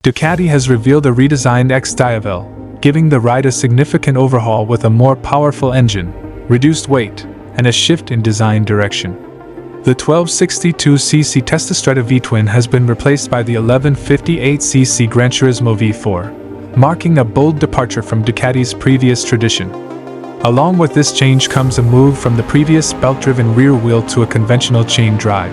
Ducati has revealed a redesigned XDiavel, giving the ride a significant overhaul with a more powerful engine, reduced weight, and a shift in design direction. The 1262cc Testostrada V-twin has been replaced by the 1158cc Granturismo V4, marking a bold departure from Ducati's previous tradition. Along with this change comes a move from the previous belt-driven rear wheel to a conventional chain drive.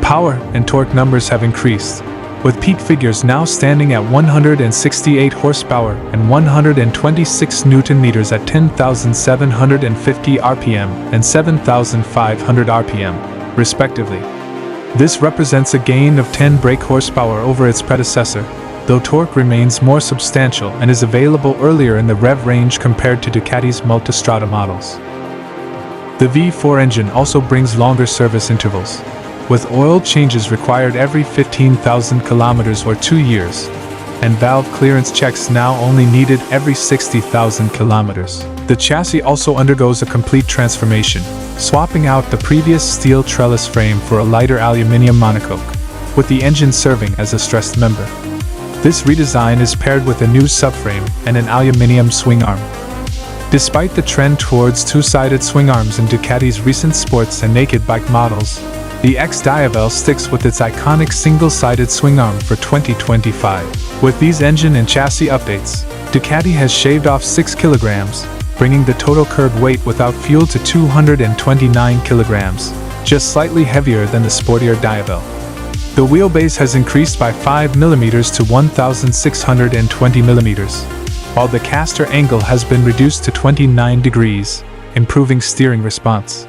Power and torque numbers have increased, with peak figures now standing at 168 horsepower and 126 Nm at 10,750 rpm and 7,500 rpm, respectively. This represents a gain of 10 brake horsepower over its predecessor, though torque remains more substantial and is available earlier in the rev range compared to Ducati's Multistrada models. The V4 engine also brings longer service intervals, with oil changes required every 15,000 kilometers or 2 years, and valve clearance checks now only needed every 60,000 kilometers. The chassis also undergoes a complete transformation, swapping out the previous steel trellis frame for a lighter aluminium monocoque, with the engine serving as a stressed member. This redesign is paired with a new subframe and an aluminium swing arm. Despite the trend towards two-sided swing arms in Ducati's recent sports and naked bike models, the XDiavel sticks with its iconic single-sided swing arm for 2025. With these engine and chassis updates, Ducati has shaved off 6 kilograms, bringing the total curb weight without fuel to 229 kilograms, just slightly heavier than the sportier Diavel. The wheelbase has increased by 5 mm to 1,620 mm, while the caster angle has been reduced to 29 degrees, improving steering response.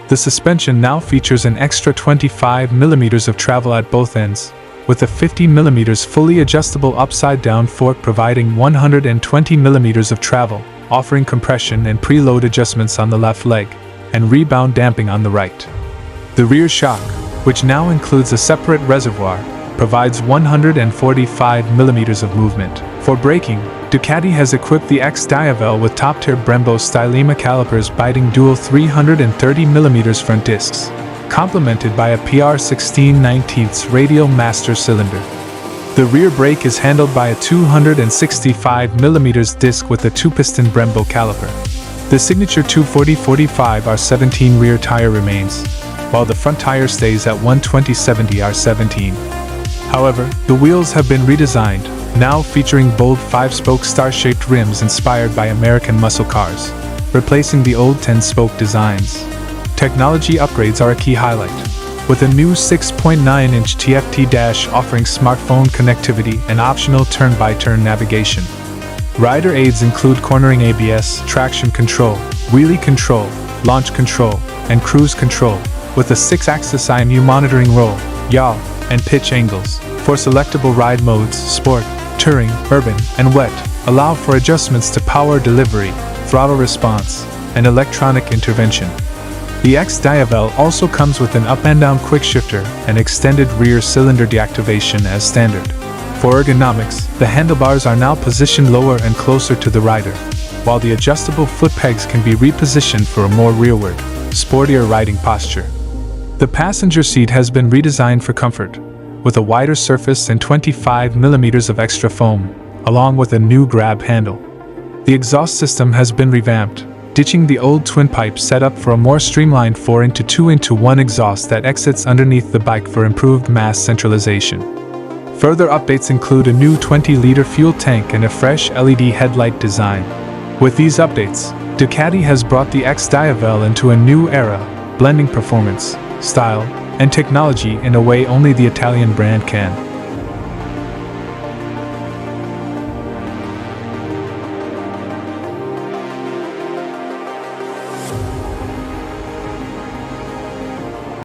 The suspension now features an extra 25 mm of travel at both ends, with a 50 mm fully adjustable upside-down fork providing 120 mm of travel, offering compression and preload adjustments on the left leg, and rebound damping on the right. The rear shock, which now includes a separate reservoir, provides 145 mm of movement. For braking, Ducati has equipped the XDiavel with top-tier Brembo Stylema calipers biting dual 330 mm front discs, complemented by a PR16/19 radial master cylinder. The rear brake is handled by a 265 mm disc with a 2-piston Brembo caliper. The signature 240/45 R17 rear tire remains, while the front tire stays at 120/70 R17. However, the wheels have been redesigned, now featuring bold 5-spoke star-shaped rims inspired by American muscle cars, replacing the old 10-spoke designs. Technology upgrades are a key highlight, with a new 6.9-inch TFT dash offering smartphone connectivity and optional turn-by-turn navigation. Rider aids include cornering ABS, traction control, wheelie control, launch control, and cruise control, with a 6-axis IMU monitoring roll, yaw, and pitch angles. For selectable ride modes, sport, touring, urban, and wet, allow for adjustments to power delivery, throttle response, and electronic intervention. The XDiavel also comes with an up and down quick shifter and extended rear cylinder deactivation as standard. For ergonomics, the handlebars are now positioned lower and closer to the rider, while the adjustable foot pegs can be repositioned for a more rearward, sportier riding posture. The passenger seat has been redesigned for comfort, with a wider surface and 25 mm of extra foam, along with a new grab handle. The exhaust system has been revamped, ditching the old twin-pipe setup for a more streamlined 4x2x1 exhaust that exits underneath the bike for improved mass centralization. Further updates include a new 20-liter fuel tank and a fresh LED headlight design. With these updates, Ducati has brought the XDiavel into a new era, blending performance, style, and technology in a way only the Italian brand can.